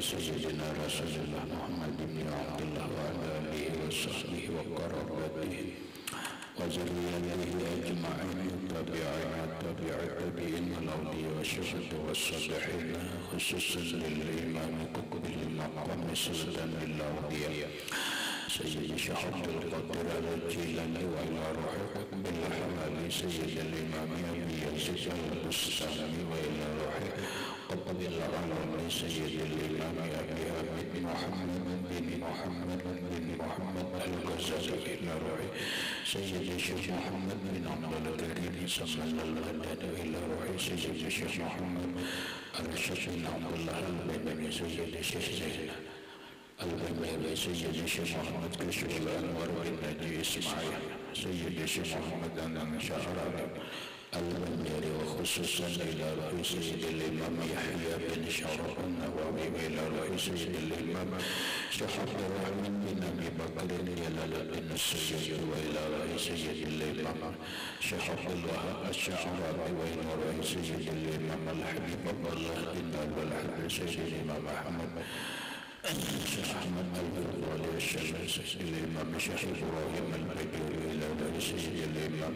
سيدنا رسول الله محمد بن عبد الله وعلى آله وصحبه وقرابته وذريته أجمعين التابعين والأولياء والشهداء والصالحين خصوصا للإمام قطب المقام سلطان الأولياء سيد الشيخ عبد القادر الجيلاني وإلى روح قطب الحوالي سيد الإمام أبي يزيد البستاني وإلى روح قطب العالمي سيد الإمام أبي حميد محمد الغزالي إلى روح سيد الشيخ محمد بن عبد الكريم صلى الله إلى روح سيد الشيخ محمد الرشيد بن عبد الله البيباني سيد الشيخ زين البيباني سيد الشيخ محمد كشف الأنوار والنجي إسماعيل سيد الشيخ محمد أن شعراني البيباني وخصوصا إلى روح سيد الإمام يحيى بن شرف النووي وإلى روح سيد الإمام شيخ عبد الرحمن بن أبي بكر جلال بن السيد وإلى روح سيد الإمام شيخ عبد الوهاب الشعراني وإلى روح سيد الإمام الحبيب الله بن أبي الحبيب سيد الإمام أحمد الشيخ أحمد الفضالي الشمس الإمام الشيخ إبراهيم البجوري إلى روح سيد الإمام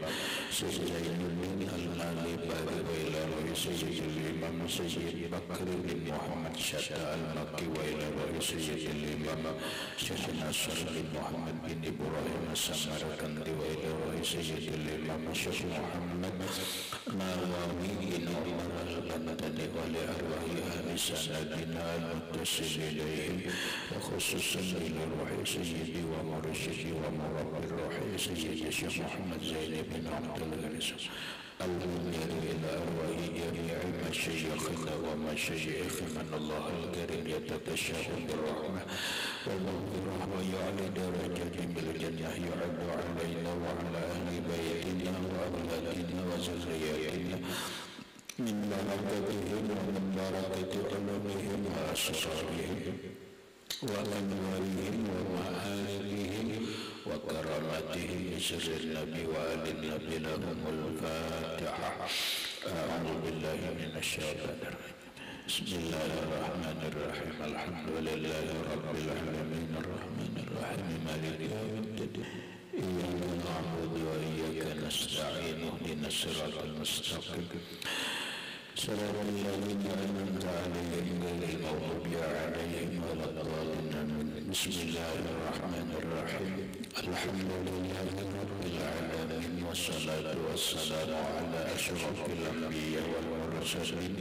سيد زين بن المالي باري وإلى روح سيد الإمام سيد بكر بن محمد شتى المكي وإلى روح سيد الإمام شيخ ناصر بن محمد بن إبراهيم السمرقندي وإلى روح سيد الإمام شيخ محمد ناوي بن عمر البندني ولأرواح أهل سندنا المتصل إليهم وخصوصا إلى روح سيدي ومرشدي ومربي الروح سيدي الشيخ محمد زين بن عبد الغني المنير إلى أرواح جميع مشايخنا ومشايخنا الله الكريم يتكشف بالرحمة والمغفرة ويعلي درجاتهم بالجنة يعد علينا وعلى أهل بيتنا وأولادنا وذرياتنا من بركتهم ومن بركة علومهم وأسرارهم وأنوارهم ومعارفهم وكراماتهم بسر النبي وآل النبي لهم الفاتحة. أعوذ بالله من الشيطان الرجيم. بسم الله الرحمن الرحيم. الحمد لله رب العالمين الرحمن الرحيم مالك يوم الدين إياك نعبد وإياك نستعين اهدنا الصراط المستقيم صراط الذين أنعمت عليهم غير المغضوب عليهم ولا الضالين. بسم الله الرحمن الرحيم. الحمد لله رب العالمين والصلاة والسلام على أشرف الأنبياء والمرسلين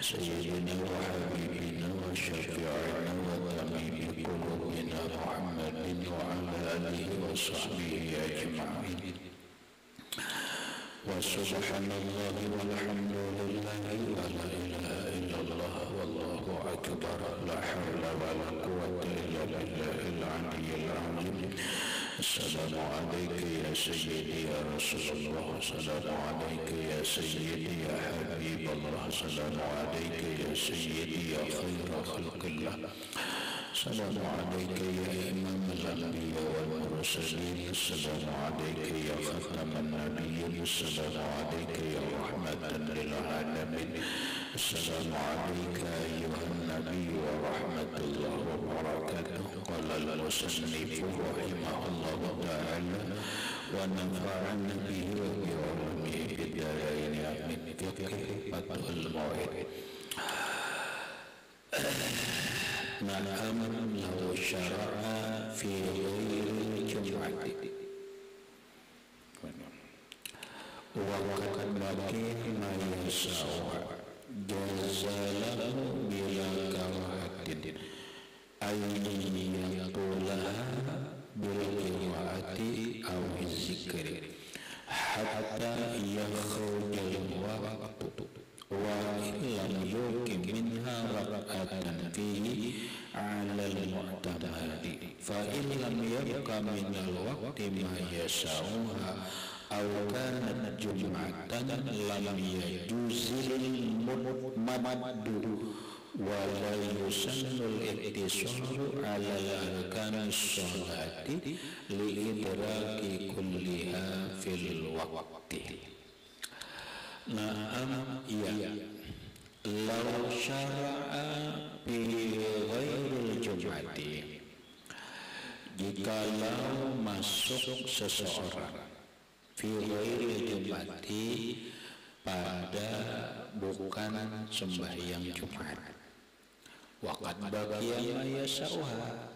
سيدنا وحبيبنا وشفيعنا وطبيب قلوبنا محمد وعلى آله وصحبه أجمعين. وسبحان الله والحمد لله ولا إله إلا الله والله أكبر لا حول ولا قوة إلا بالله العلي العظيم. السلام عليك يا سيدي يا رسول الله السلام عليك يا سيدي يا حبيب الله السلام عليك يا سيدي يا خير خلق الله السلام عليك يا إمام الأنبياء والمرسلين السلام عليك يا ختم النبيين السلام عليك يا رحمة للعالمين السلام عليك أيها النبي ورحمة الله وبركاته. قال المصنف رحمه الله تعالى ونفعنا به وبعلومه بالدارين من فقه فتح الموعد. نعم لو شرع في غير الجمعة وقد بقي ما يسع جاز له بلا كراهة أن يطولها بالقراءة أو الذكر حتى يخرج الوقت وإن لم يقم منها ركعة فيه على المعتمد فإن لم يبق من الوقت ما يسعها أو كانت جمعة لم يجوز المد ولا يسن الاقتصار على الأركان الصلاة لإدراك كلها في الوقت. Naam ya law syara'a bi jikalau masuk seseorang fi ghairi jum'ati pada bukan sembahyang Jumat, waqad baqiya ma yasauha,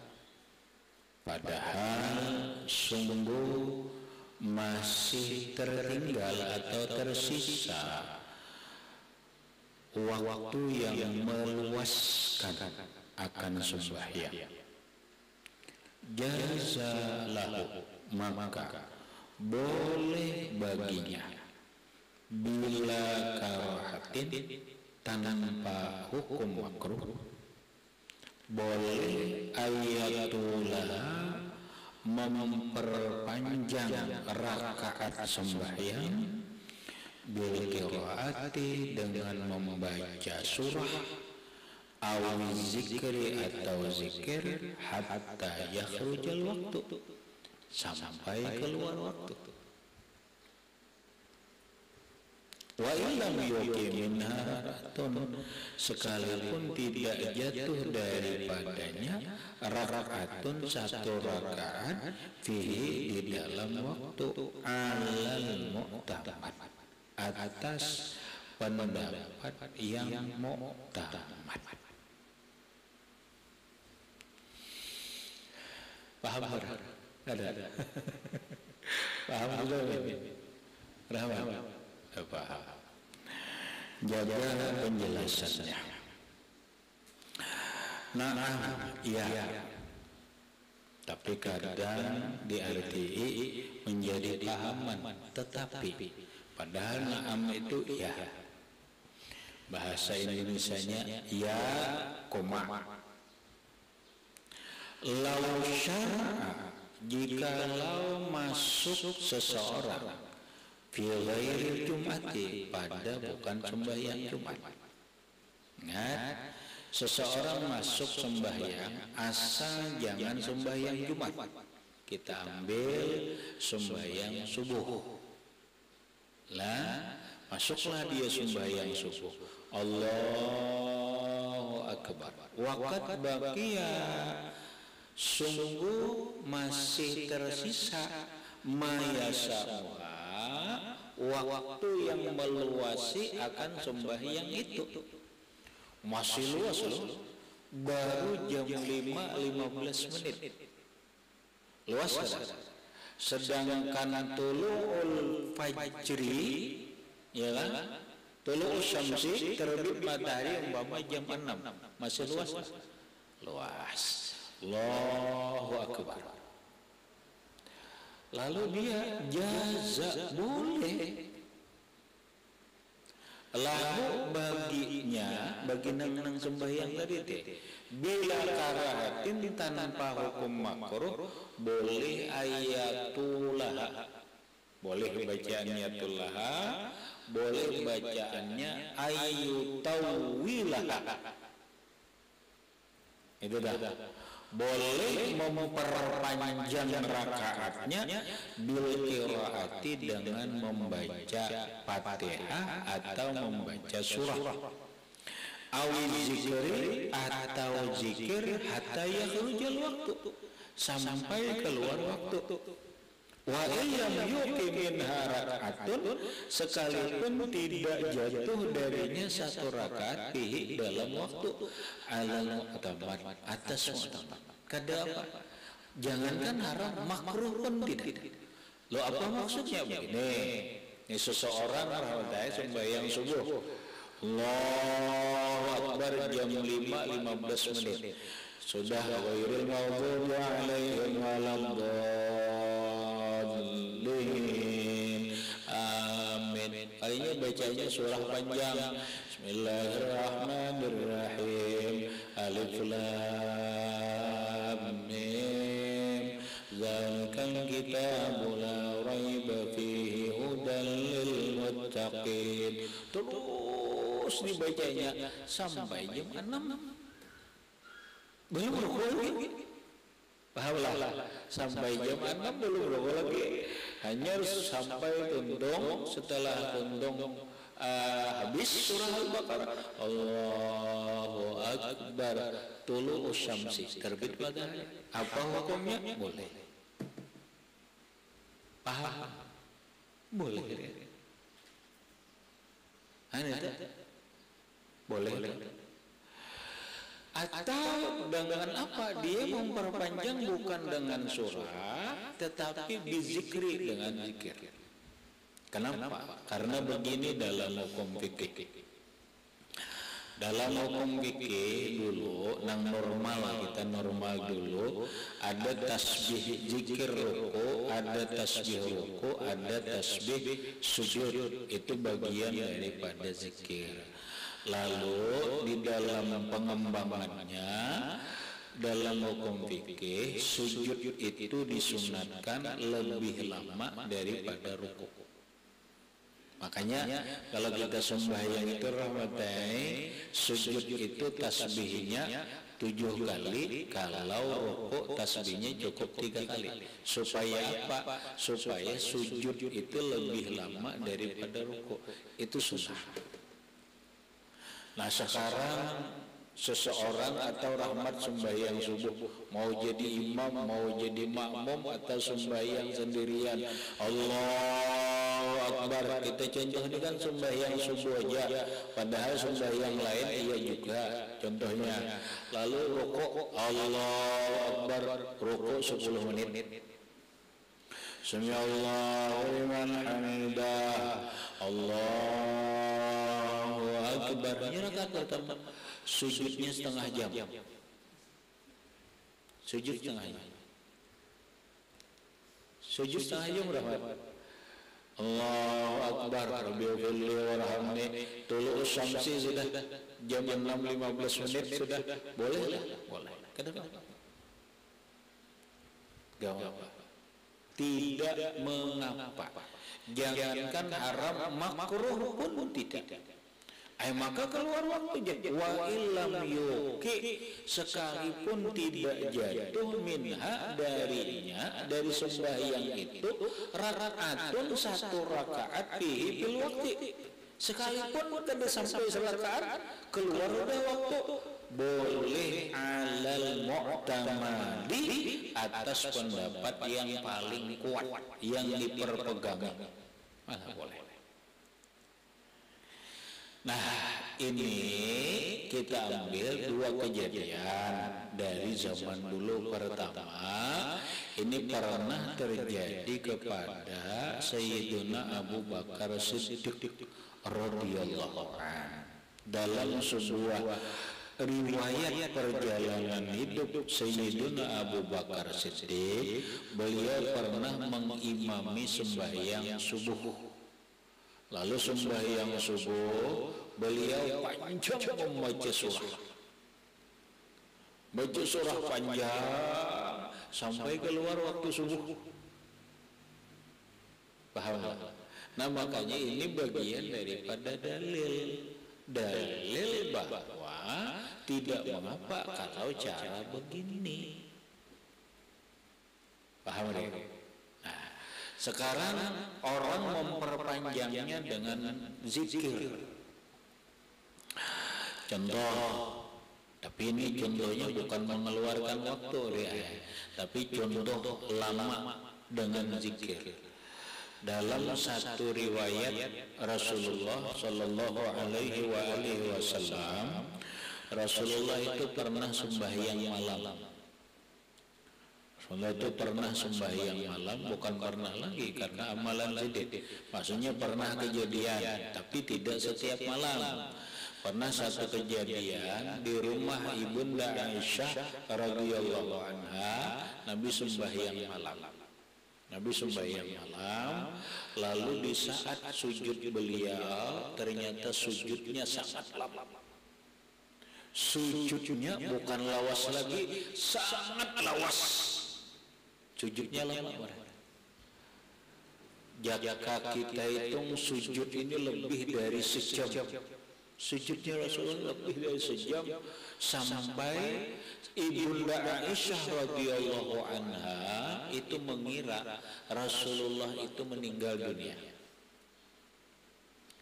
padahal sungguh masih tertinggal atau tersisa waktu yang meluaskan akan sembahyang. Jaza lahu, maka boleh baginya bila karahatin tanpa hukum makruh, boleh ayatulah memperpanjang rakaat sembahyang bil qiraati dengan membaca surah aw zikri atau zikir hatta yakhrujal waktu, sampai keluar waktu. Wa illam yuqiminha rak'atun, sekalipun tidak jatuh daripadanya rakaatun satu rakaat fihi di dalam waktu alal mu'tamad, atas pendapat yang mu'tamad. Paham? Ada. Paham juga ini? Paham? Paham. Jaga penjelasannya. Nah, iya. Tapi kadang diartii menjadi pahaman, tetapi padahal na'am itu ya. Bahasa Indonesianya ya, koma. Lau syara'a, jikalau masuk seseorang fi ghairi jum'ati pada bukan sembahyang Jumat. Ingat, seseorang masuk sembahyang asal jangan sembahyang Jumat. Kita ambil sembahyang subuh. Lah, masuklah dia sembahyang subuh. Allahu Akbar. Waqad baqiya, sungguh masih tersisa mayasauha, waktu yang meluasi akan sembahyang itu. Masih luas loh, baru jam 5:15 menit. Luas kan? Sedangkan tulu'ul fajri, ya kan? Tulu'ul syamsi, terbit matahari umpama jam 6. Masih luas kan? Luas. Allahu Akbar. Lalu dia jaza, boleh. Lahu baginya, bagi nang sembahyang tadi teh, bila karahatin tanpa hukum makruh, boleh ayatullah, boleh bacaannya tullah, boleh bacaannya ayutawilah. Itu dah. Boleh memperpanjang rakaatnya bil qiraati dengan membaca Fatihah atau membaca surah. Awi zikri atau zikir hatta yakhrujal waktu, sampai keluar waktu. Wa illam yuqiminha rak'atun, sekalipun tidak jatuh darinya satu rakaat fihi dalam waktu alal mu'tamad, atas mu'tamad. Kada apa? Jangankan haram, makruh pun tidak. Lo apa maksudnya begini? Ini seseorang rahmatullah sembahyang subuh, Allahu Akbar, jam 5:15 menit. Sudah ghairil maghdubi alaihim waladdallin. Amin. Kalinya bacanya surah panjang. Bismillahirrahmanirrahim. Alif lam mim. Zalikal kitabu la raiba fihi hudal lil muttaqin. Terus dibacanya sampai jam 6. Belum rukuk lagi. Pahamlah, sampai jam 6 belum rukuk lagi. Hanya sampai tundung, setelah tundung habis surah Al-Baqarah, Allahu Akbar, tulu'us syamsi, terbit matahari. Apa hukumnya? Boleh. Paham? Boleh. Boleh. Atau dengan apa? Dia memperpanjang bukan dengan surah, tetapi bizikri, dengan zikir. Kenapa? Karena begini dalam hukum fikih. Dalam hukum fikih dulu, nang normal, kita normal dulu, ada tasbih zikir ruku, ada tasbih ruku, ada tasbih sujud. Itu bagian daripada zikir. Lalu di dalam pengembangannya, dalam hukum fikih, sujud itu disunatkan lebih lama daripada ruku. Makanya kalau kita sembahyang itu rahmatai, sujud itu tasbihnya 7 kali, kalau ruku tasbihnya cukup 3 kali. Supaya apa? Supaya sujud itu lebih lama daripada ruku. Itu susah. Nah sekarang seseorang atau rahmat sembahyang subuh, mau jadi imam, mau jadi makmum, atau sembahyang sendirian, Allahu Akbar. Kita contoh ini kan sembahyang subuh aja, padahal sembahyang lain iya juga contohnya. Lalu rukuk, Allahu Akbar, rukuk 10 menit. Sami Allahu liman hamidah, Allahu Akbar. Ini rakaat pertama. Sujudnya setengah jam. Sujud setengah jam. Sujud setengah jam berapa? Allahu Akbar, Rabbighfirli warhamni, tulu'us syamsi sudah jam 6.15 menit sudah. Boleh lah, boleh. Kenapa? Gak apa. Tidak mengapa. Jangankan haram, makruh pun tidak. Maka keluar waktu wa illam yuki, sekalipun tidak jatuh minha darinya, dari sembahyang itu, rakaatun 1 rakaat fihi bil waqti, sekalipun tidak sampai 1 rakaat keluar udah waktu, boleh alal mu'tamadi, atas pendapat yang paling kuat yang diperpegang. Mana boleh. Nah ini kita ambil 2 kejadian dari zaman dulu. Pertama, ini pernah terjadi kepada Sayyiduna Abu Bakar Siddiq radhiyallahu anhu. Dalam sebuah riwayat perjalanan hidup Sayyiduna Abu Bakar Siddiq, beliau pernah mengimami sembahyang subuh. Lalu sembahyang subuh beliau panjang membaca surah. Baca surah panjang sampai keluar waktu subuh. Paham? Nah makanya ini bagian daripada dalil bahwa tidak mengapa kalau cara begini. Paham ya? Nah, sekarang orang memperpanjangnya dengan zikir. Contoh, tapi ini contohnya bukan mengeluarkan waktu ya, tapi contoh lama dengan zikir. Dalam satu riwayat Rasulullah Sallallahu Alaihi Wasallam, Rasulullah itu pernah sembahyang malam. Rasulullah itu pernah sembahyang malam, bukan pernah lagi karena amalan sedikit. Maksudnya pernah kejadian, tapi tidak setiap malam. Pernah satu kejadian di rumah Ibunda Aisyah radhiyallahu anha, Nabi sembahyang malam. Nabi sembahyang malam, lalu di saat sujud beliau ternyata sujudnya sangat lama. Sujudnya bukan lawas lagi, sangat lawas. Sujudnya lama. Jika kita hitung sujud ini lebih dari sejam. Sujudnya Rasulullah lebih dari sejam, sampai Ibunda Aisyah radhiyallahu anha itu mengira Rasulullah itu meninggal dunia.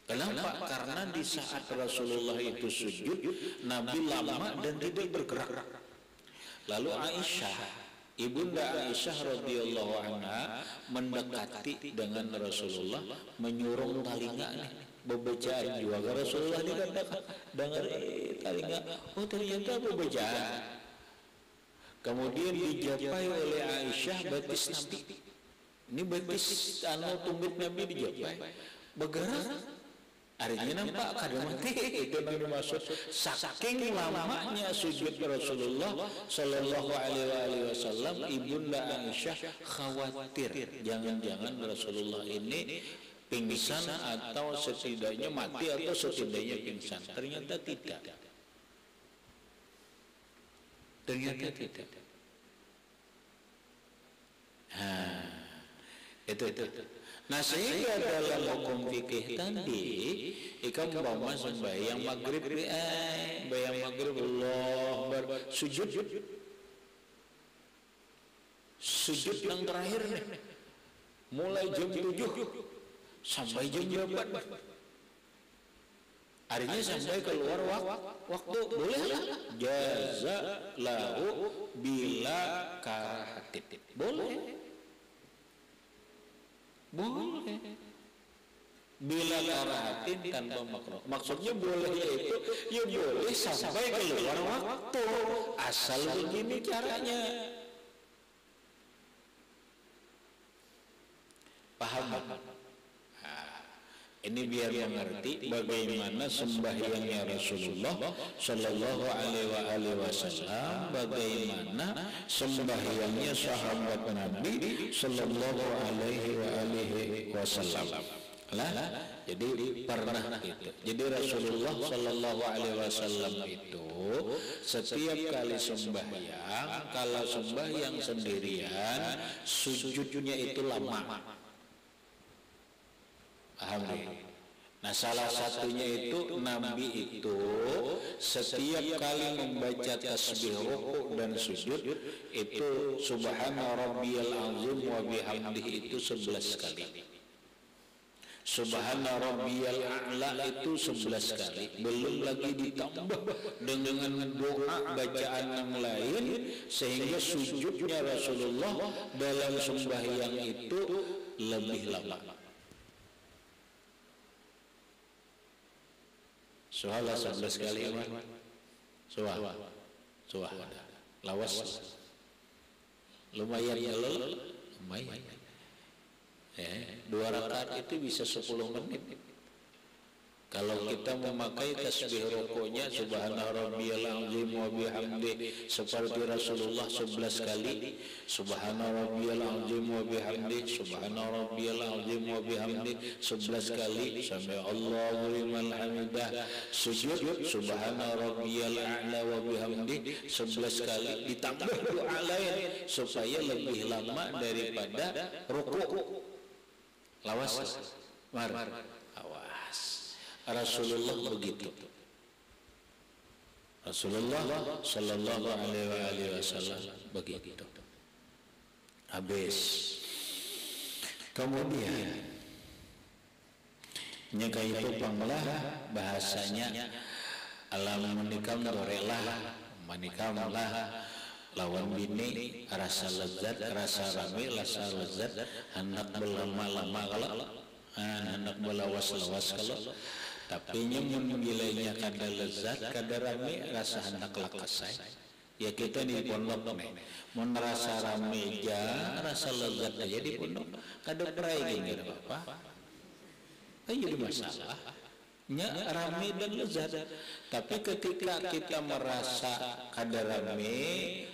Kenapa? Karena di saat Rasulullah itu sujud, Nabi lama dan tidak bergerak. Lalu Aisyah, ibunda Aisyah radhiyallahu anha mendekati dengan Rasulullah, menyurung talinganya, bebejaan juga. Rasulullah dikatakan dengar talinga, oh ternyata bebejaan. Kemudian dijapai oleh Aisyah batis Nabi. Ini batis tumbit Nabi dijapai, bergerak. Artinya nampak kada mati. Itu yang dimaksud saking lamanya sujud Rasulullah sallallahu alaihi wasallam. Ibunda Aisyah khawatir jangan-jangan Rasulullah ini pingsan atau setidaknya mati atau setidaknya pingsan. Ternyata tidak. Ternyata tidak. Itu. Nah sehingga dalam hukum fikih tadi, ikan umpama sembahyang maghrib, bayang maghrib Allah sujud yang terakhir nih, mulai jam 7 sampai jam 8. Artinya sampai keluar waktu bolehlah jaza lahu bila karahatin, boleh bila karahatin tanpa makruh. Maksudnya boleh itu ya boleh sampai keluar waktu, asal begini caranya. Paham? Ini biar mengerti bagaimana sembahyangnya Rasulullah Sallallahu Alaihi Wasallam, bagaimana sembahyangnya sahabat Nabi Sallallahu Alaihi Wasallam. Jadi pernah itu. Jadi Rasulullah Sallallahu Alaihi Wasallam itu setiap kali sembahyang, kalau sembahyang sendirian, sujudnya itu lama. Alhamdulillah. Nah salah satunya itu Nabi itu setiap kali membaca tasbih ruku' dan sujud itu Subhana Rabbiyal Azim wa bihamdihi itu 11 kali. Subhana Rabbiyal A'la itu 11 kali. Belum lagi ditambah dengan doa bacaan yang lain, sehingga sujudnya Rasulullah dalam sembahyang itu lebih lama. Soalnya 11 kali Suah lawas lumayan ya lumayan 2 rakaat itu bisa 10 menit. Kalau kita memakai tasbih rukuknya Subhana Rabbiyal Azim wa bihamdi seperti Rasulullah 11 kali, Subhana Rabbiyal Azim wa bihamdi, Subhana Rabbiyal Azim wa bihamdi 11 kali, sampai Allahu liman hamidah, sujud Subhana Rabbiyal A'la wa bihamdi 11 kali, ditambah doa lain supaya lebih lama daripada rukuk. Lawas awas. Rasulullah begitu. Rasulullah Sallallahu Alaihi Wasallam begitu. Habis. Kemudian nyaka itu panglah bahasanya alam menikam dorelah manikamlah lawan bini rasa lezat, rasa rame, rasa lezat, hendak berlama-lama kalau hendak berlawas-lawas kalau. Tapi nyamun bilanya kada lezat, kada rame, rasa hendak lakasai. Ya kita di pondok nih, mau rasa rame aja, rasa lezat aja di pondok, kada perai gini apa? Kan jadi masalah. Nya rame dan lezat. Tapi ketika kita merasa kada rame,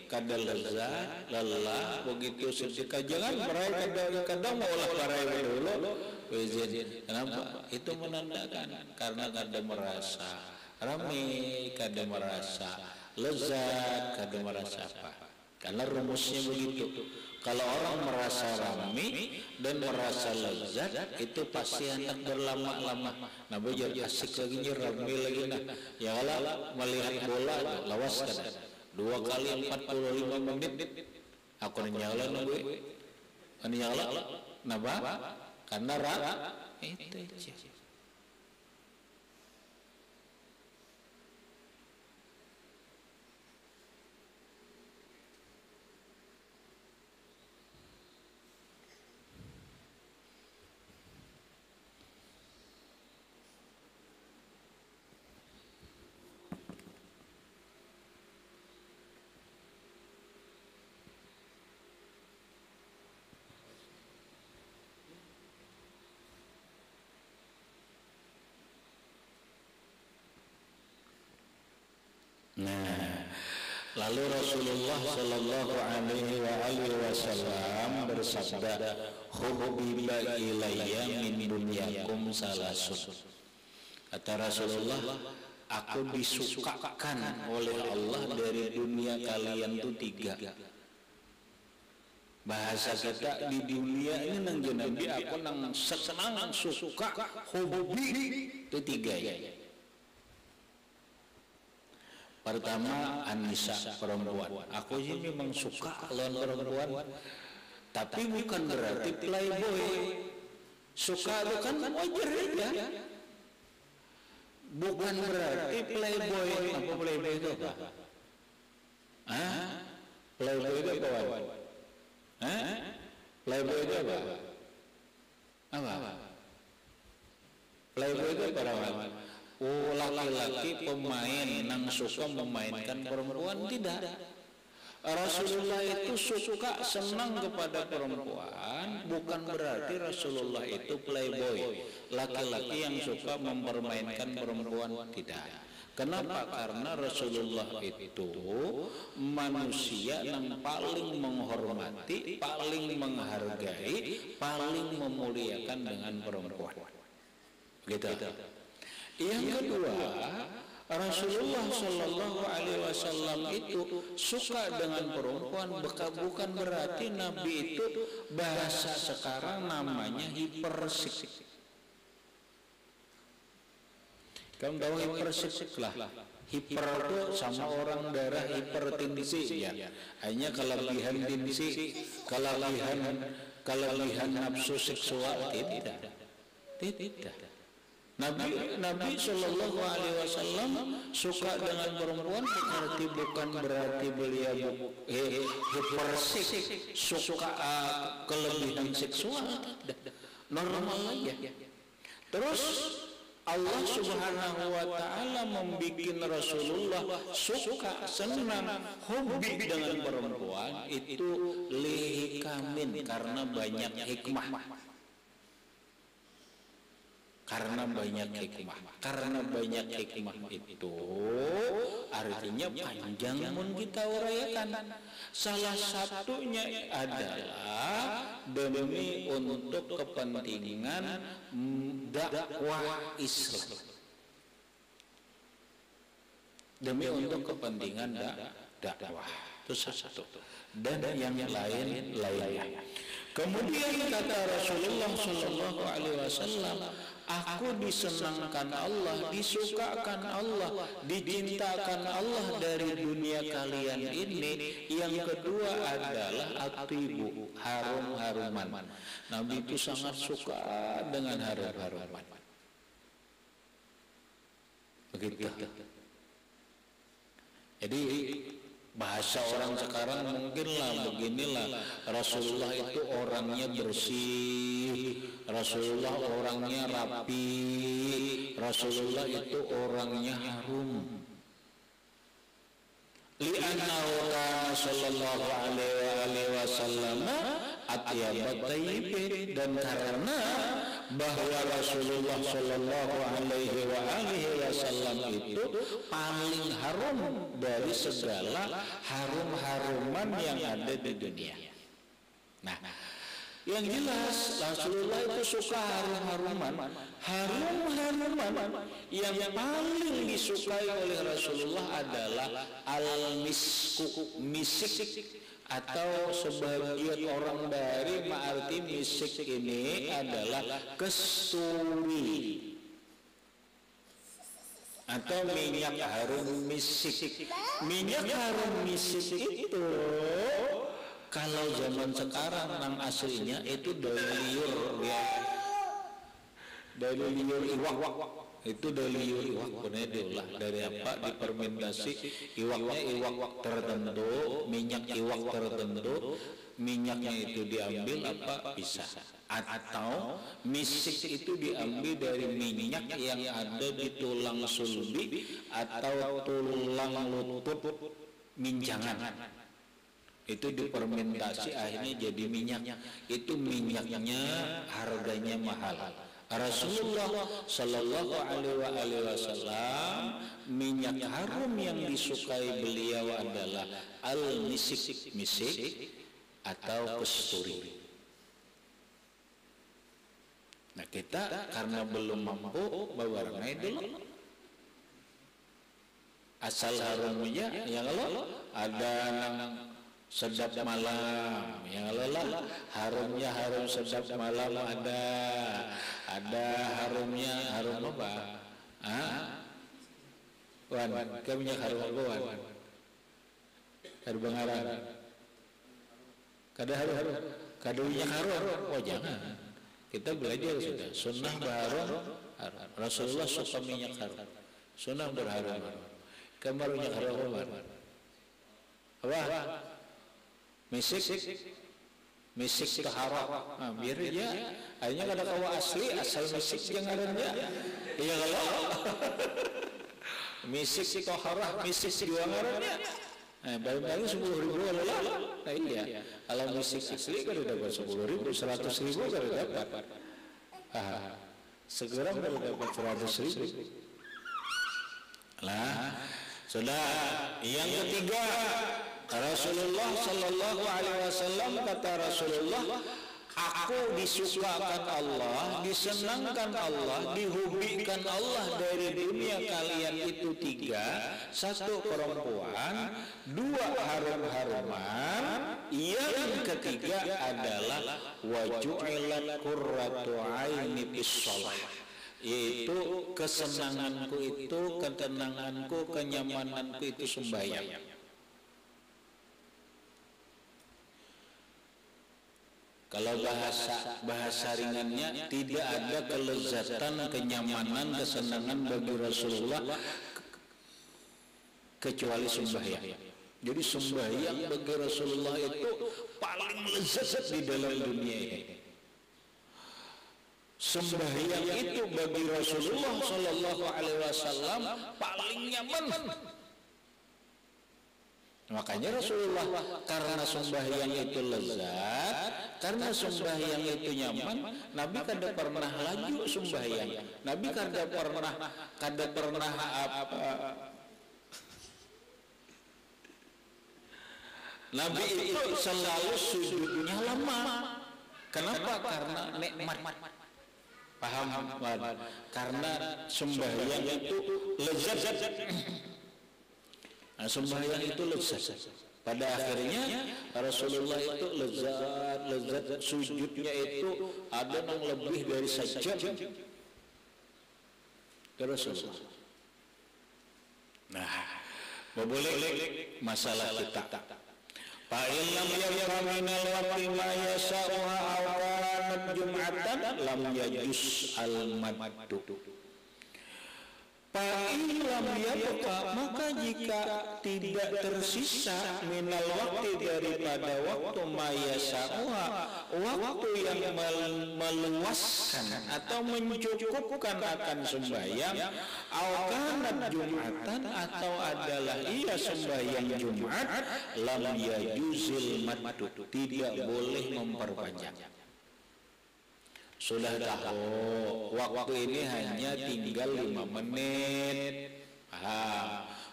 kada lezat, lelah, begitu setika jangan perai kada mau olah perai dulu. Kenapa? Itu menandakan karena kada merasa ramai, kada merasa lezat, kada merasa apa. Karena rumusnya begitu. Kalau orang merasa ramai dan merasa lezat, itu pasti hendak berlama-lama. Nah, bojar asik lagi ramai lagi nah. Ya kalau melihat bola lawas kada. 2 kali 45 menit. Aku nyala nunggu. Nyala. Napa? Karena itu aja. Nah, lalu Rasulullah Shallallahu Alaihi Wasallam bersabda, "Hubbiba ilayya min dunyakum salasun." Kata Rasulullah, aku disukakan oleh Allah dari dunia kalian itu 3. Bahasa kita di dunia ini nang Nabi aku nang senang suka hobi itu 3 ya. Pertama Anisa, perempuan. Aku ini memang suka lawan perempuan, tapi bukan berarti playboy. Suka itu kan wajar ya. Bukan berarti playboy. Apa playboy itu apa? Playboy itu apa? Playboy itu apa? Playboy itu apa? Oh, laki-laki pemain yang suka memainkan perempuan, tidak. Rasulullah itu suka senang kepada perempuan, bukan berarti Rasulullah itu playboy, laki-laki yang suka mempermainkan perempuan, tidak. Kenapa? Karena Rasulullah itu manusia yang paling menghormati, paling menghargai, paling memuliakan dengan perempuan. Gitu. Yang kedua, Rasulullah Shallallahu Alaihi Wasallam itu suka dengan perempuan, bukan berarti Nabi itu bahasa sekarang namanya hipersik. Kamu tahu hipersik lah. Hiper itu sama orang darah hipertensi ya. Hanya kelebihan tensi, kelebihan nafsu seksual tidak. Nabi Shallallahu Alaihi Wasallam suka dengan perempuan bukan berarti beliau hipersik, suka kelebihan seksual, normal aja. Terus Allah Subhanahu wa Ta'ala membikin Rasulullah suka, senang, hobi dengan perempuan itu lihikamin, karena banyak hikmah. Karena banyak hikmah itu artinya panjang mun kita uraikan. Salah satunya adalah demi untuk kepentingan dakwah Islam. Demi untuk kepentingan dakwah. Itu satu. Dan yang lain-lainnya. Kemudian kata Rasulullah Shallallahu Alaihi Wasallam, aku disenangkan Allah, disukakan Allah, dicintakan Allah dari dunia kalian ini. Yang kedua adalah atibu, harum-haruman. Nabi itu sangat suka dengan harum-haruman. Begitu. Jadi bahasa orang sekarang mungkinlah beginilah, Rasulullah itu orangnya bersih, Rasulullah orangnya rapi, Rasulullah itu orangnya harum. Li'annahu kana sallallahu alaihi wasallam atyabat tayyibin, dan karena bahwa Rasulullah Shallallahu Alaihi Wasallam itu paling harum dari segala harum-haruman yang ada di dunia. Nah, yang jelas Rasulullah itu suka harum-haruman. Harum-haruman yang paling disukai oleh Rasulullah adalah al-misku, misik, atau sebagian orang dari mengarti misik ini adalah kesturi atau minyak harum misik. Minyak harum misik itu kalau zaman sekarang nang aslinya itu dari liur ya, dari liur iwak. Itu dari liur iwak, kemudian diolah dari apa, difermentasi iwaknya iwak tertentu, minyak iwak tertentu, minyaknya itu diambil apa, pisah. Atau misik itu diambil dari minyak yang ada di tulang sulbi atau tulang lutut minjangan. Itu difermentasi akhirnya jadi minyak. Itu minyaknya harganya mahal. Rasulullah Sallallahu Alaihi Wasallam, minyak harum yang disukai beliau adalah al-misik, misik atau kasturi. Nah kita karena belum mampu bawarangai dulu. Asal harumnya yang kalau ada sedap malam, yang lelah harumnya harum sedap malam ada harumnya harum apa? Wan, kamunya harum apa wan? Harum bangaran. Kada harum, kadunya harum. Oh jangan. Kita belajar sudah. Sunnah berharum. Rasulullah suka minyak harum. Sunnah berharum. Kemarunya harum apa? Misik taharah. Nah, biar dia hanya kada kawa asli asal misik jangan dia. Iya kalau misik taharah, misik juga ngarannya. Nah, barang-barang 10.000 adalah. Nah iya. Kalau misik asli kada dapat 10.000, 100.000 kada dapat. Segera kada dapat 100.000. Lah, sudah yang ketiga Rasulullah Sallallahu Alaihi Wasallam kata Rasulullah, aku disukakan Allah, disenangkan Allah, dihobikan Allah dari dunia kalian itu tiga: satu perempuan, dua harum-haruman, yang ketiga adalah waju'ilat qurratu aini bis shalah, yaitu kesenanganku itu, ketenanganku, kenyamananku itu sembahyang. Kalau bahasa ringannya, tidak ada kelezatan, kenyamanan, kesenangan bagi Rasulullah kecuali sembahyang. Jadi sembahyang bagi Rasulullah itu paling lezat di dalam dunia ini. Sembahyang itu bagi Rasulullah Sallallahu Alaihi Wasallam paling nyaman. Makanya Rasulullah karena sembahyang itu lezat, karena sembahyang itu nyaman, Nabi kada pernah laju sembahyang. Nabi kada pernah apa? Nabi itu selalu sujudnya lama. Kenapa? Karena nikmat. Paham? Karena sembahyang itu lezat. Nah, sembahyang itu lezat. Pada akhirnya Rasulullah itu lezat sujudnya itu ada yang lebih dari sejam ke Rasulullah. Nah, boleh masalah kita. Fa'in lam yabqa minal waqti ma yasa'uha aw kanat jum'atan lam yajuz al-maddu. Fa'in lam yabqa, maka jika tidak tersisa minal waqti daripada waktu ma yasa'uha, waktu yang meluaskan atau mencukupkan akan sembahyang, aw kanat jum'atan, atau adalah ia sembahyang Jumat, lam yajuzil maddu, tidak boleh memperpanjang. Sudah tahu waktu ini hanya tinggal 5 menit.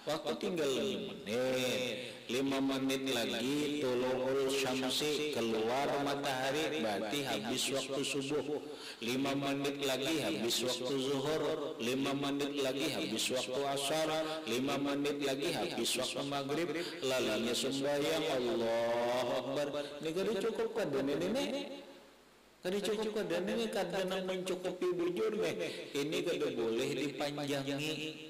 Waktu tinggal 5 menit. 5 menit lagi tulu'ul syamsi, keluar matahari, berarti habis waktu subuh. 5 menit lagi habis waktu zuhur. 5 menit lagi habis waktu asar. 5 menit lagi habis waktu maghrib. Lalunya sembahyang Allahu Akbar. Ini kada cukup kada nenek. Kada cukup dan ini kadang mencukupi bujur ini kada boleh dipanjangi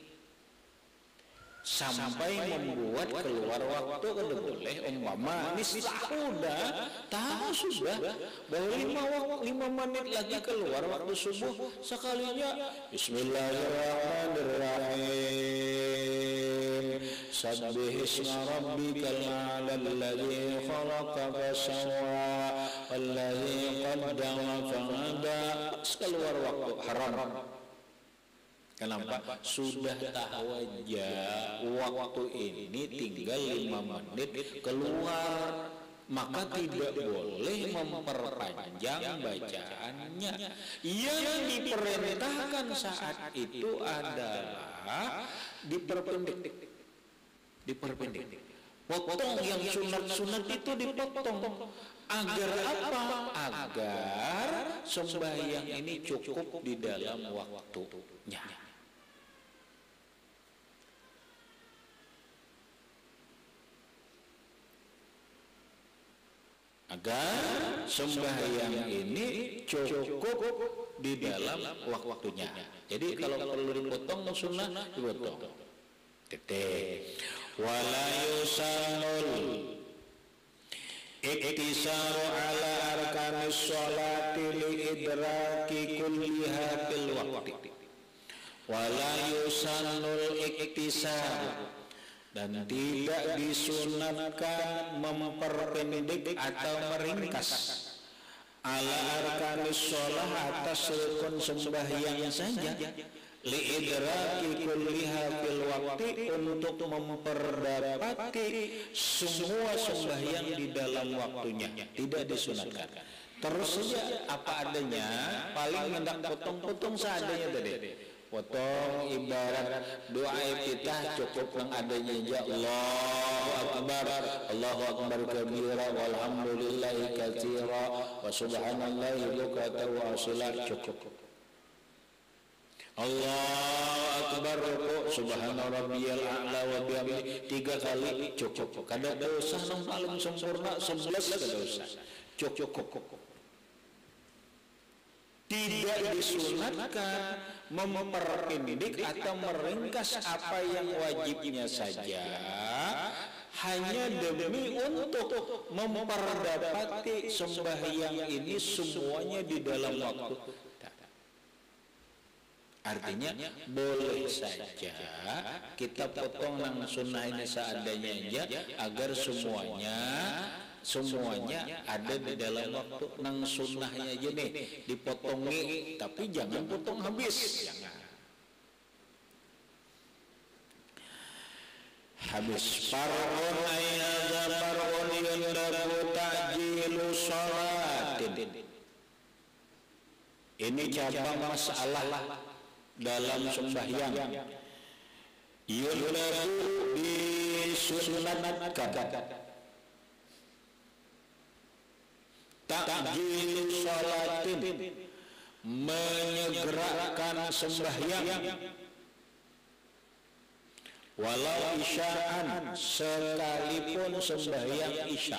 sampai membuat keluar waktu, kada boleh. Umpama ini tahu sudah bahwa 5 menit lagi keluar waktu subuh, sekalinya Bismillahirrahmanirrahim, sabbih isma rabbikal a'la alladzi khalaqa fasawwa alladzi qaddara fahada, keluar waktu haram. Kenapa? Sudah tahu aja waktu ini tinggal 5 menit keluar. maka tidak boleh memperpanjang bacaannya. Yang diperintahkan saat itu adalah diperpendek. Potong yang sunat-sunat itu dipotong. Agar apa? Agar sembahyang ini cukup di dalam waktunya. Agar sembahyang ini cukup di dalam waktunya. Jadi kalau perlu dipotong sunnah dipotong. Titik. Wala yusanul iktisaru ala arkanis sholati li idraki kulliha fil waqti. Wala yusanul iktisaru, dan tidak disunatkan memperpendek atau meringkas ala arkanis sholah atas rukun sembahyang saja, liidraki kulliha fil waqti, untuk memperdapati semua sembahyang di dalam waktunya, tidak disunatkan. Terus saja apa adanya, paling hendak potong-potong seadanya tadi. Potong ibarat doa iftitah cukup yang adanya aja, Allahu akbar kabira walhamdulillahi katsira wa subhanallahi bukratan wa asila, cukup. Allahu akbar subhana rabbiyal a'la wa bihamdihi 3 kali cukup. Kada dosa nang paling sempurna 11 kada dosa. Cukup. Tidak disunatkan memperpendek atau meringkas apa yang wajibnya saja, hanya demi untuk memperdapati sembahyang ini semuanya di dalam waktu. Artinya boleh saja kita potong nang sunnah ini seadanya aja, agar semuanya ada di dalam waktu. Nang sunnahnya aja nih dipotongi, tapi jangan potong habis, jangan habis. Far'un ayyaza far'un yundabu ta'jilu sholatin. Ini cabang masalah dalam sembahyang. Yundabu disunatkan ta'jilu sholatin, menyegerakan sembahyang, walau isya'an, sekalipun sembahyang isya.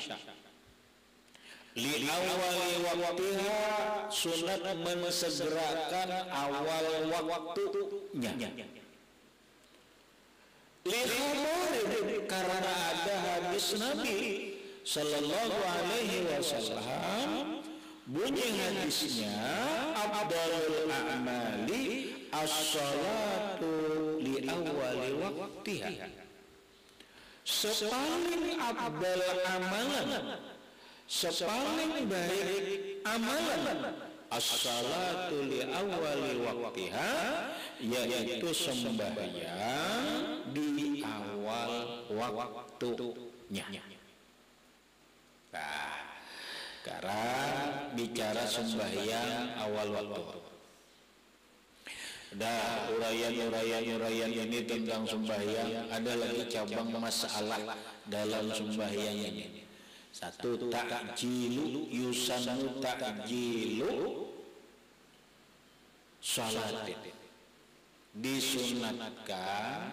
Li awali waktiha, sunat mensegerakan awal waktunya. Li khabarin, karena ada hadis Nabi sallallahu alaihi wasallam, bunyi hadisnya, afdalul a'mali as-salatu li awali waktiha. Sepaling afdal amalan, sepaling baik amalan, as-salatu li awali waktiha, yaitu sembahyang di awal waktunya. Nah, sekarang bicara sembahyang awal waktu. Dah uraian ini tentang sembahyang. Ada lagi cabang masalah dalam sembahyang ini. Satu, ta'jilu, yusanu ta'jilu sholatin. Disunatkan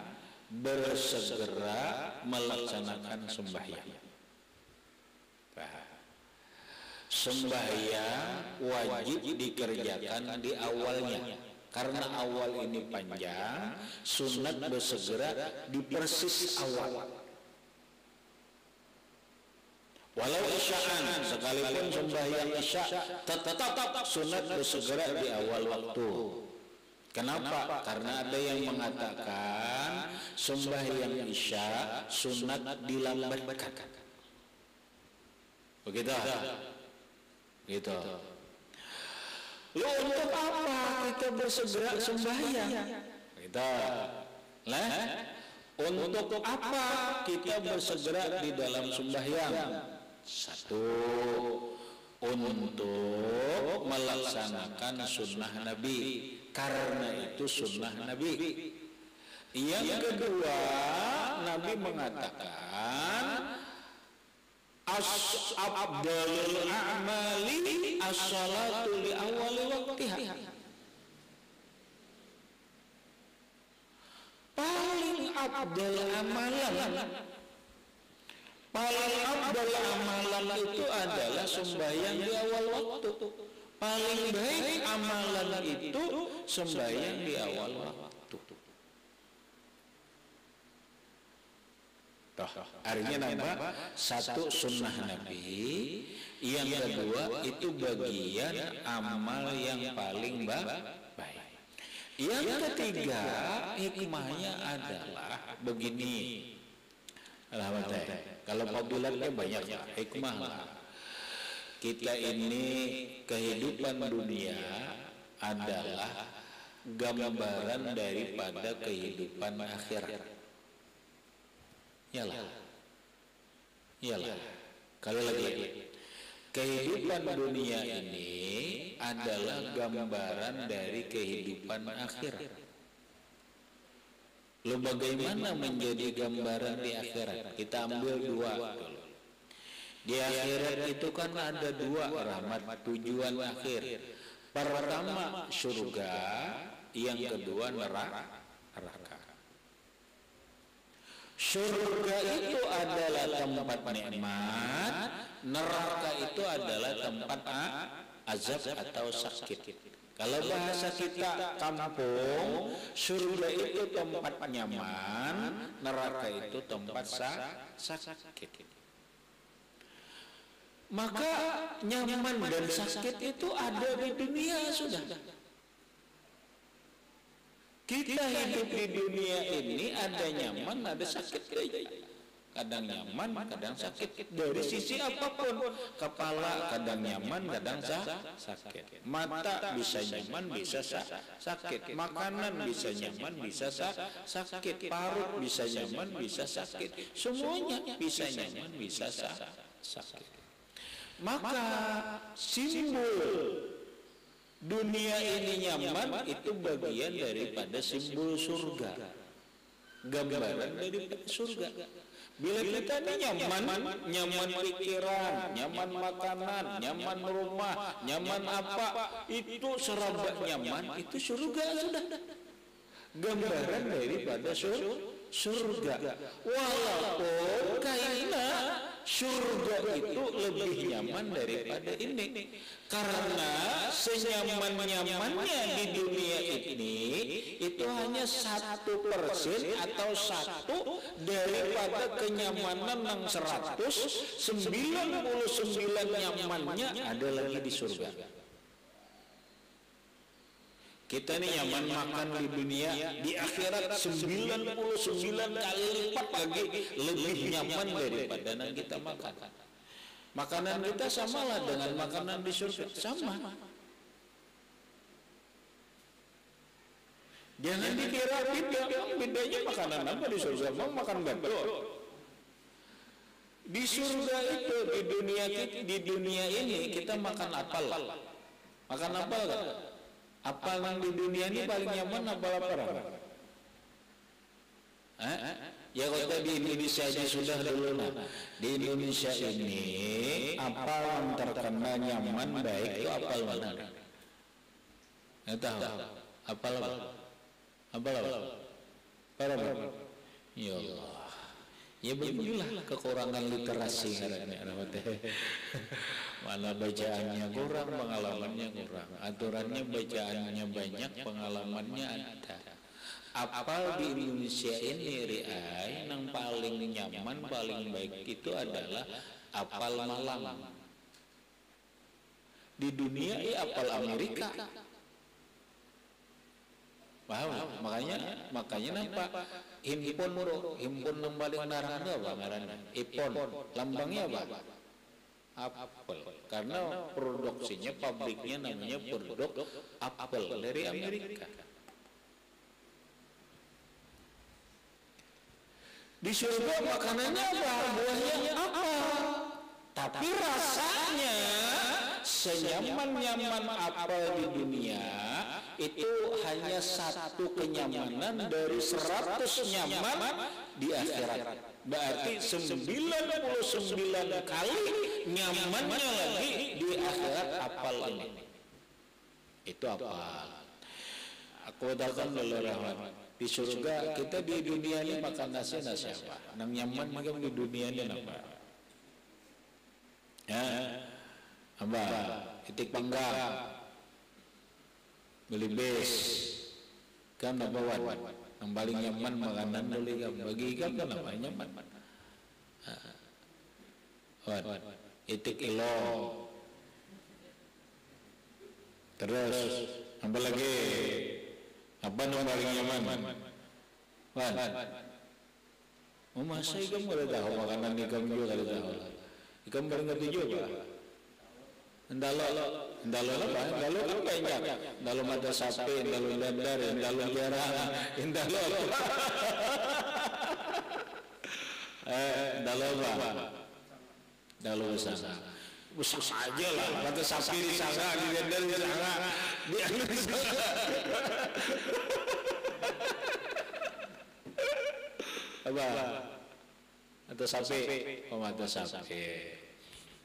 bersegera melaksanakan sembahyang. Sembahyang wajib dikerjakan di awalnya, karena awal ini panjang. Sunat bersegera di persis awal. Walau isya'an, sekalipun sembahyang isya, tetap sunat bersegera di awal waktu. Kenapa? Karena ada yang mengatakan sembahyang isya sunat dilambatkan. Begitu. Gitu. Lu untuk apa kita bersegera sembahyang? Gitu. Untuk apa kita bersegera di dalam sembahyang? Satu, untuk melaksanakan sunnah Nabi, karena itu sunnah Nabi. Yang kedua, Nabi mengatakan afdalul a'mali as-salatu li awali waqtiha. Paling afdal amalan, paling afdal amalan itu adalah sembahyang di awal waktu. Paling baik amalan itu sembahyang di awal waktu. Toh, artinya nambah satu sunnah Nabi, yang kedua itu bagian amal yang paling baik. Yang ketiga hikmahnya adalah begini. Alhamdulillah. Kalau fadilatnya banyak hikmah lah. Kita ini kehidupan dunia adalah gambaran daripada kehidupan akhirat. Iyalah. Kalau lagi kehidupan dunia ini adalah gambaran dari kehidupan akhirat. Lalu bagaimana menjadi gambaran di akhirat? Kita ambil dua dulu. Di akhirat itu kan ada dua rahmat, tujuan akhir. Pertama surga, yang kedua neraka. Surga itu adalah tempat nikmat, neraka itu adalah tempat azab atau sakit. Kalau bahasa kita kampung, surga itu tempat nyaman, neraka itu tempat sakit. Maka nyaman dan sakit itu ada di dunia sudah. Kita hidup di dunia ini ada nyaman, ada sakit. Kadang nyaman, kadang sakit. Dari sisi apapun, kepala kadang nyaman, kadang sakit. Mata bisa nyaman, bisa sakit. Makanan bisa nyaman, bisa sakit. Parut bisa nyaman, bisa sakit. Semuanya bisa nyaman, bisa sakit. Maka simbol dunia ini nyaman itu bagian daripada simbol surga, gambaran daripada surga. Bila kita ini nyaman pikiran, nyaman makanan, nyaman rumah, nyaman apa, itu serba nyaman, itu surga sudah. Gambaran daripada surga. Walaupun karena surga itu lebih nyaman daripada ini, karena senyaman-nyamannya di dunia ini itu hanya 1% atau 1 daripada kenyamanan yang 199 nyamannya ada lagi di surga. Kita ini nyaman makan di dunia, di akhirat 99 kali lipat lagi lebih nyaman daripada yang kita makan. Makanan kita samalah dengan makanan di surga, sama. Jangan dikira bedanya makanan apa di surga, makan batu. Di surga itu di dunia ini kita makan apel. Makan apel kan? Apel yang di dunia ini paling nyaman apel apa? Ya kalau di Indonesia aja sudah dulu di Indonesia ini apel yang terkenal nyaman baik itu apel mana? Nggak tahu. Apel apa? Ya Allah. Ya beginilah kekurangan literasi mana bacaannya kurang, pengalamannya kurang. Aturannya bacaannya banyak, pengalamannya ada. Apal di Indonesia ini riai yang paling nyaman, paling baik itu adalah apal Malang. Di dunia apal Amerika. Paham? Makanya nampak himpun yang paling narang apa ngaranna? Ipon. Lambangnya apa? Apel. Karena produksinya, pabriknya namanya produk apel dari Amerika. Di surga makanannya apa? Buahnya apa? Tapi tapi rasanya senyaman-nyaman apa di dunia itu hanya satu kenyamanan dari 100 nyaman di akhirat. Berarti 99 kali nyamannya lagi di akhirat apal ini. Itu apa? Aku katakan dulu rahmat. Di surga kita di dunia ini makan nasi apa? Nang nyaman juga di dunia ini apa? Ya, apa? Itik panggang, beli bes, kan apa wan? Yang paling nyaman makanan beli kan bagi ikan kan apa nyaman? Wan, itik ilong, terus apa lagi? Apa yang paling nyaman? Wan, oh masa ikan boleh tahu makanan ikan juga kalau tahu. Ikan paling ketujuh apa? Endalo apa? Endalo kan banyak. Endalo mata sapi, endalo dadar, endalo jarang, endalo apa? Endalo apa? Endalo besar. Besar saja lah. Mata sapi di sana, di dadar di sana, di anu di sana. Apa? Mata sapi. Oh mata sapi.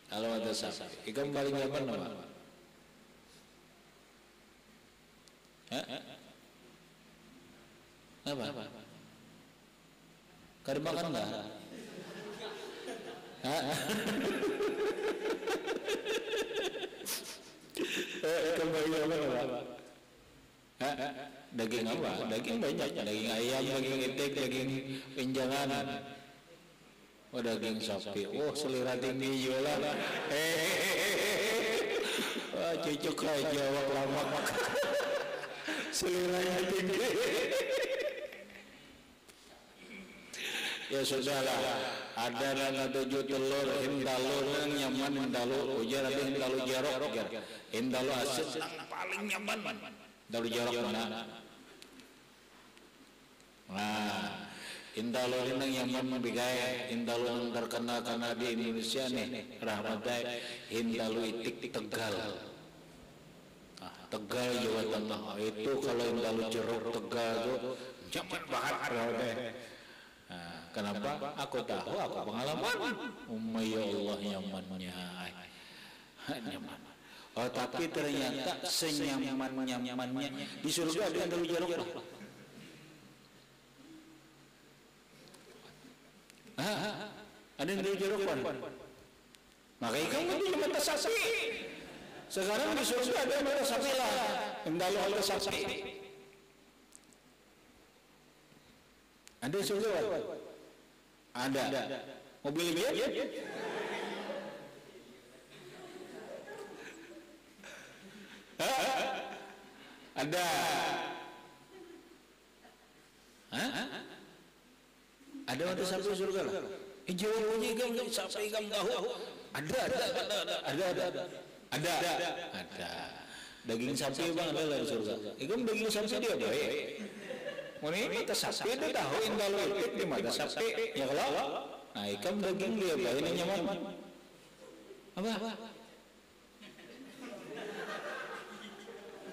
Kalau mata sapi. Ikan paling nyaman apa? Apa? Kau makan enggak? Ikan paling nyaman apa? Daging apa? Daging banyak. Daging ayam, daging itik, daging pinjangan. Oh daging sapi. Oh selera tinggi juga lah. Wah cocok aja lama makan. Seleranya tinggi. Ya sudahlah. Ada nana 7 telur, hindalu yang nyaman, hindalu ujar ada hindalu jarok, hindalu asin paling nyaman. Hindalu jarok mana? Nah, hindalu yang nyaman bigai, hindalu yang terkenal karena di Indonesia nih, rahmatai, hindalu itik Tegal. Tegal Jawa Tengah itu kalau hindalu jeruk Tegal itu nyaman banget. Nah, kenapa? Aku tahu, aku pengalaman. Ya Allah nyamannya, nyaman. Oh tapi ternyata senyaman-nyamannya di surga ada hindalu jeruk loh. Ada hindalu jeruk kan? Makanya kamu di mata sapi. Sekarang di surga ada mata sapi lah, hindalu mata sapi. Ada surga? Ada. Mobil biar? Ada. Ada mata sapi surga lah. Jawabannya kamu sapi kamu tahu? Ada. Daging sapi bang ada di surga. Ikam daging sapi dia baik. Ini mata sapi dia tahu indalu itik di mata sapi. Ya kalau, nah ikam daging dia baik ini nyaman. Apa?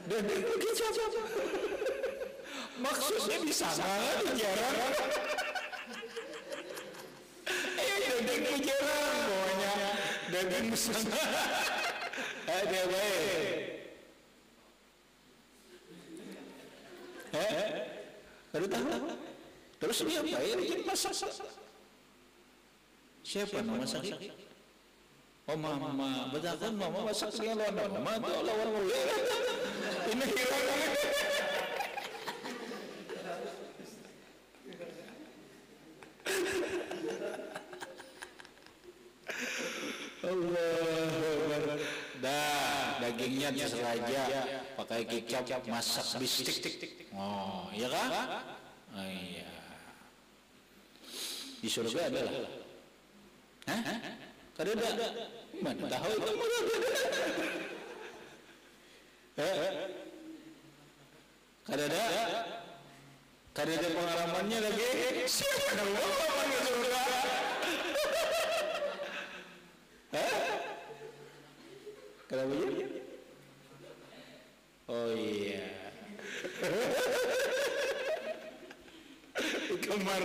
Daging sapi. Maksudnya di sana di jarang. Daging jarang, pokoknya daging sana. Dia baik. Baru tahu. Terus dia bayar jadi masak. Siapa nama masak? Oh mama, betul kan mama masak dia lawan mama atau lawan mulai. Ini hilang. Allah. Dah dagingnya sengaja pakai kicap masak bistik. Oh, iya kan? Oh, iya. Di surga ada lah. Hah? Kada ada. Mana tahu itu? Kada ada. Kada ada pengalamannya lagi. Siapa yang mau masuk surga? Kenapa ya? Oh iya. Kamar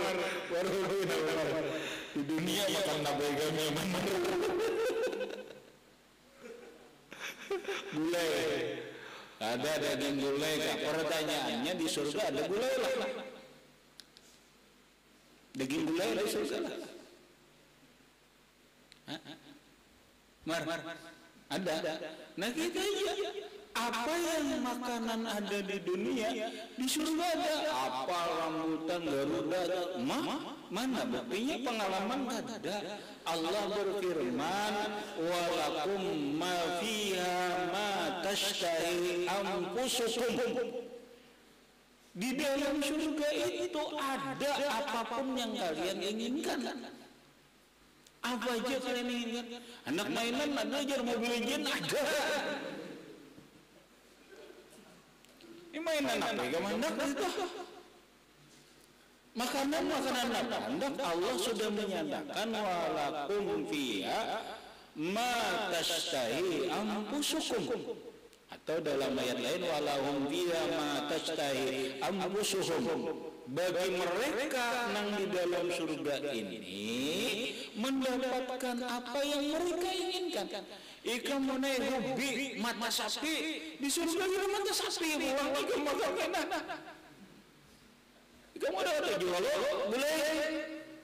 baru di dunia makan nabegami benar. Gulai. Ada daging gulai. Pertanyaannya di surga ada gulai lah. Daging gulai di surga lah. Mar, ada. Nah kita iya. Apa yang makanan ada di dunia di surga ada. Apa rambutan, garuda, mana buktinya pengalaman ada. Allah berfirman, walakum ma fiha ma tashtahi anfusukum. Di dalam surga itu ada apapun yang kalian inginkan. Apa aja kalian inginkan? Anak mainan ada, aja mobil jin ada. Ini mainan apa? Gimana itu? Makanan apa? Hendak Allah sudah menyatakan walakum fiha ma tashtahi anfusukum. Atau dalam ayat lain walahum fiha ma tashtahi anfusuhum. Bagi mereka yang di dalam surga ini mendapatkan apa yang mereka inginkan. Ikan menai hobi mata sapi di surga itu mata sapi pulang ikan makan enak. Ikan ada jual boleh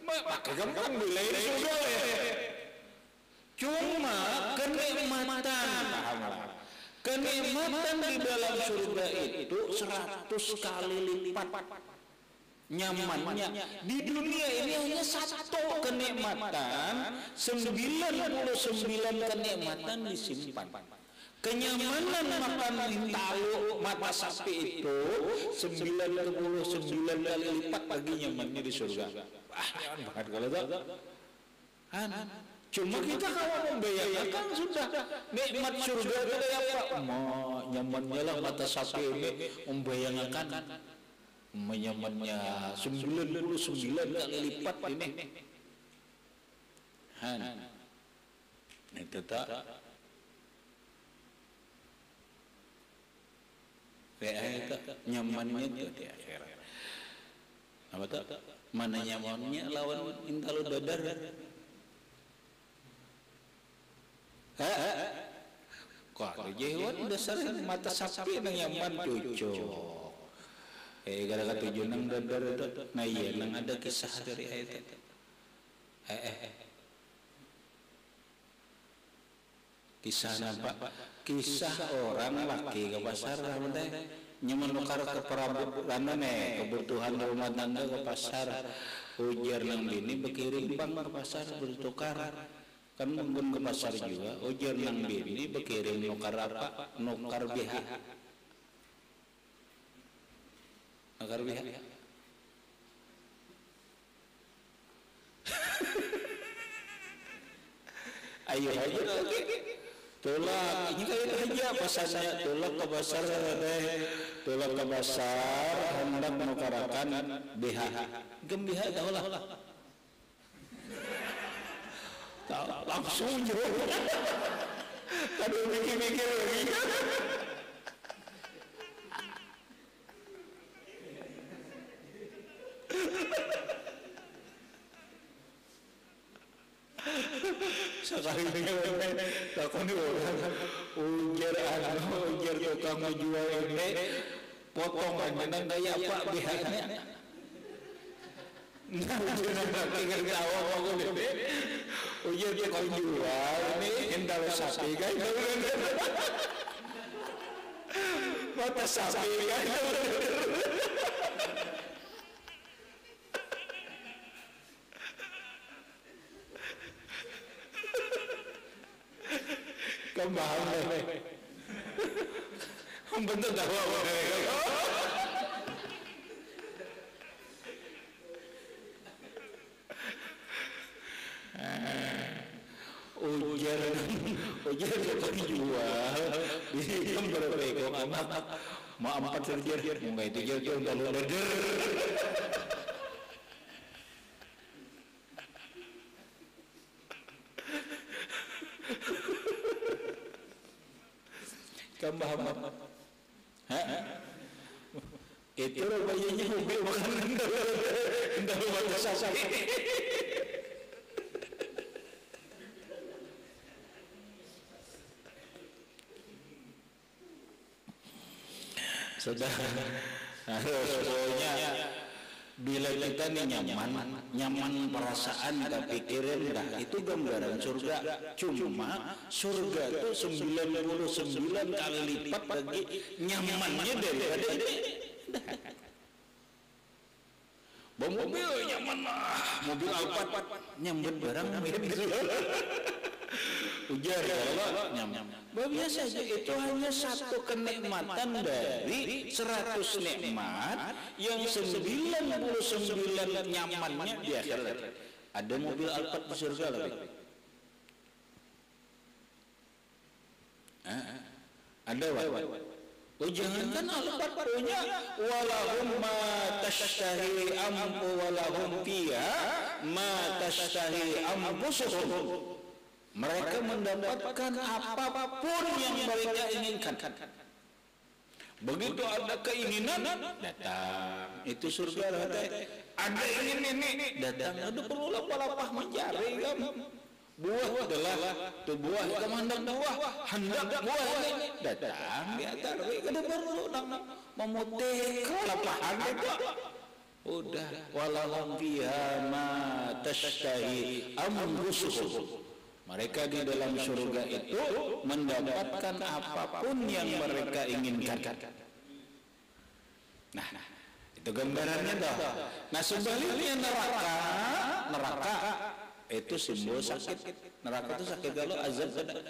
pakai gampang boleh di surga ya. Cuma kenikmatan di dalam surga itu 100 kali lipat nyamannya. Di dunia ini hanya satu kenikmatan, 99 kenikmatan disimpan. Kenyamanan makan hintalu mata sapi itu 99 kali lipat lagi nyamannya di surga. Nyaman banget kalau itu. Cuma kita kalau membayangkan sudah nikmat surga itu apa? Nyamannya lah mata sapi ini membayangkan menyamannya 99 kali lipat ini. Itu tak nyamannya itu di akhirat. Apa tak? Mana nyamannya lawan intalu dadar? Kok jewan dasar mata sapi yang nyaman cocok. Gara-gara tujuh nang dadar itu, nah iya nang ada kisah dari ayat itu. Kisah apa? Kisah orang laki ke pasar, nyaman nukar ke perabot kebutuhan rumah tangga ke pasar. Ujar nang bini berkirim bang ke pasar bertukar. Kan mungkin ke pasar juga. Ujar nang bini berkirim nukar apa? Nukar BH. Agar lihat. Ayo aja lagi. Tolak, ini kayak aja pasarnya. Tolak ke pasar tolak ke pasar hendak menukarakan BH. BH tahu lah. Langsung jauh. Aduh mikir-mikir lagi. Sekali takon orang ujar tukang jual ini potong dengan gaya apa biasanya. Nah, ujar tahu aku ini ujar tukang jual ini endal sapi kan mata sapi kan kembali bentuk tahu ujar penjual di berpekong anak mau 4 serjer mau itu jerjer udah leder. Tambah amat. Itu bayinya hobi makanan enggak lupa sasa. Sudah pokoknya bila kita nih nyaman perasaan kepikiran dah itu gambaran surga. Cuma surga itu 99 kali lipat lagi nyamannya daripada ini. Bawa mobil nyaman lah, mobil Alphard nyambut barang ujar kalau nyaman. Biasa saja itu hanya satu kenikmatan dari 100 nikmat yang 99 nyamannya di akhirat. Ada mobil Alphard di surga lagi. Ada oh jangankan Alphard punya walahum ma tashtahi ampu walahum fiha ma tashtahi ampusuhum. Mereka mendapatkan apapun yang mereka inginkan. Begitu ada keinginan datang itu surga ada ingin ini datang. Ada perlu lapah mencari kan buah adalah tu buah kamu hendak buah ini datang di atas kada perlu nak memutik lapahan itu udah walahum fiha ma tashtahi anfusuhum. Mereka di dalam surga itu mendapatkan apapun yang mereka inginkan. Nah, itu gambarannya dah. Nah, sebaliknya neraka itu simbol sakit. Neraka itu sakit kalau azab ada.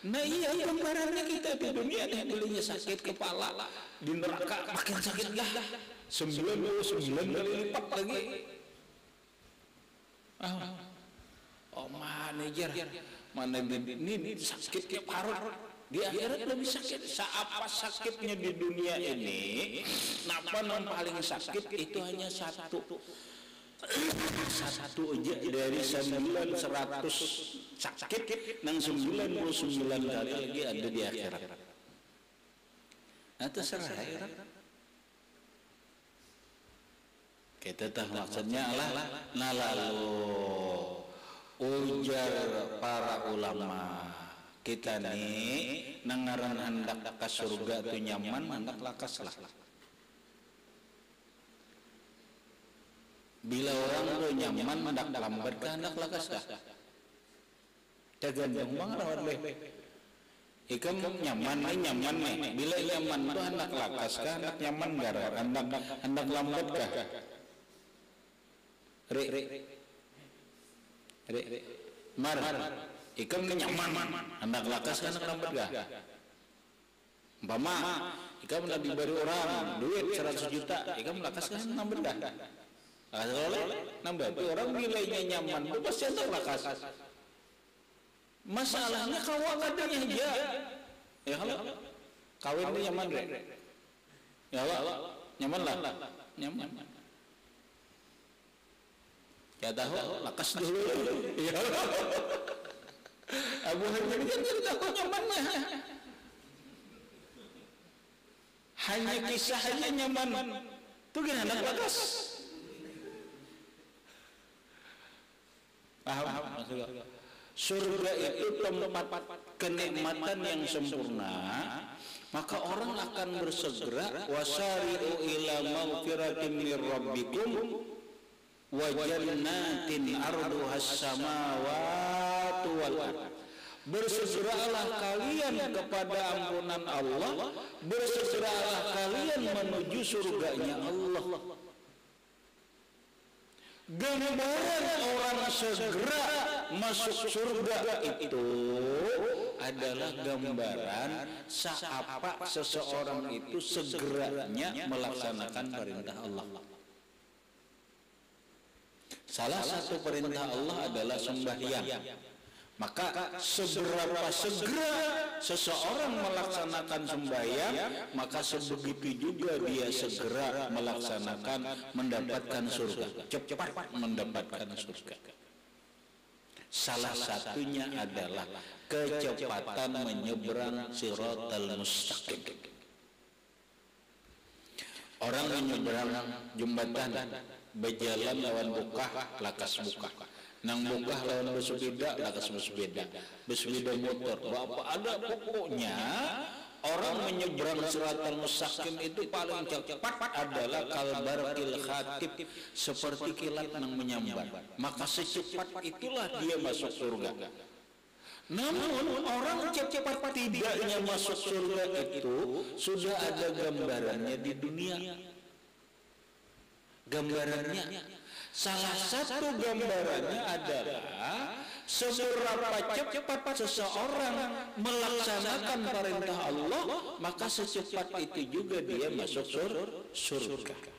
Nah, iya gambarannya kita di dunia nih dulunya sakit kepala, di neraka makin sakit dah. 99 kali lipat lagi. Manajer mana ini sakitnya parah di akhirat lebih sakit. Apa sakitnya di dunia ini? Napa yang paling sakit itu hanya satu aja dari 100 sakit nang 99 kali lagi ada di akhirat. Nah terserah akhirat. Kita tahu maksudnya nah lalu ujar para ulama kita nih nangaran hendak ke surga tu nyaman hendak lakas lah. Bila orang tu nyaman hendak lambat ke hendak lakas dah. Tergantung bang rawat leh. Ikam nyaman nih. Bila nyaman tu hendak lakas ke hendak nyaman gara hendak lambat kah? Mar, ikam nyaman, hendak lakas kan lambat gak? Umpama, ikam nak diberi orang duit 100 juta, ikam lakas kan lambat gak? Kalau nambah, orang nilainya nyaman, itu pasti hendak lakas. Masalahnya kawak katanya aja, ya kalau kawin itu nyaman deh, ya Allah, nyaman lah, nyaman. Ya tahu, lakas dulu. Ya. Abu Hanifah kan tidak tahu nyamannya. Hanya kisah aja nyaman. Itu gimana anak lakas? Paham? Surga itu tempat kenikmatan yang sempurna. Maka orang akan bersegera wasari'u ila maghfiratin mir rabbikum wa jannatin arduhas samawati wal ardh. Bersegeralah kalian kepada ampunan Allah, bersegeralah kalian menuju surganya Allah. Gambaran orang segera masuk surga itu adalah gambaran seapa seseorang itu segeranya melaksanakan perintah Allah. Salah satu perintah Allah adalah sembahyang. Maka seberapa segera seseorang melaksanakan sembahyang, maka sebegitu juga dia segera melaksanakan mendapatkan surga. Cepat mendapatkan surga. Salah satunya adalah kecepatan menyeberang Shiratal Mustaqim. Orang menyeberang jembatan berjalan lawan bukah lakas bukah, nang bukah lawan bersepeda lakas bersepeda, bersepeda motor. Bapak ada pokoknya orang menyeberang Shiratal Mustaqim itu paling cepat adalah kalbarqil khatib, seperti kilat yang menyambar. Maka secepat itulah dia masuk surga. Namun orang cepat tidaknya masuk surga itu sudah ada gambarannya di dunia. Gambarannya, salah satu gambarannya adalah seberapa cepat seseorang melaksanakan perintah Allah, maka secepat itu juga dia masuk surga.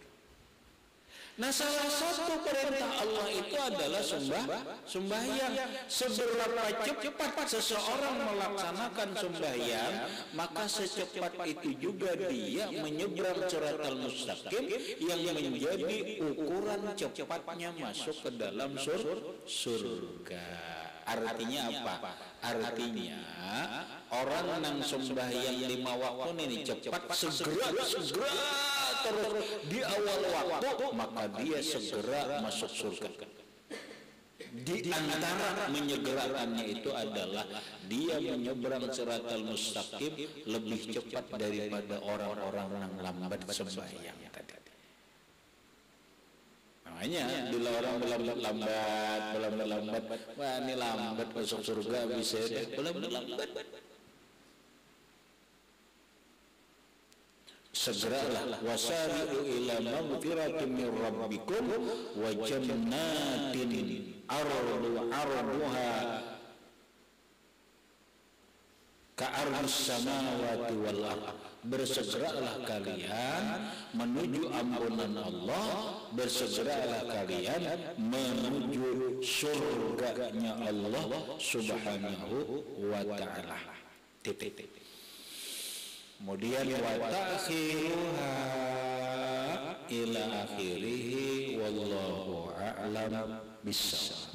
Nah, salah satu perintah Allah itu adalah sembahyang. Seberapa cepat seseorang melaksanakan sembahyang, maka secepat itu juga dia menyeberang Shiratal Mustaqim yang menjadi ukuran cepatnya masuk ke dalam surga. Artinya apa? Artinya orang yang sembahyang 5 waktu ini cepat, segera terus di awal waktu, maka dia segera masuk surga. Di antara menyegerakannya itu adalah dia menyeberang Shiratal Mustaqim lebih cepat daripada orang-orang yang lambat sembahyang tadi. Makanya bila orang melambat, wah ini lambat masuk surga bisa melambat. Segeralah wasari'u ila maghfiratin min rabbikum wa jannatin arduha ka'ardis samawati wal ardh. Bersegeralah kalian menuju ampunan Allah, bersegeralah kalian menuju surganya Allah Subhanahu wa ta'ala. Kemudian wa ta'khiruha ila akhirih wallahu a'lam bissawab.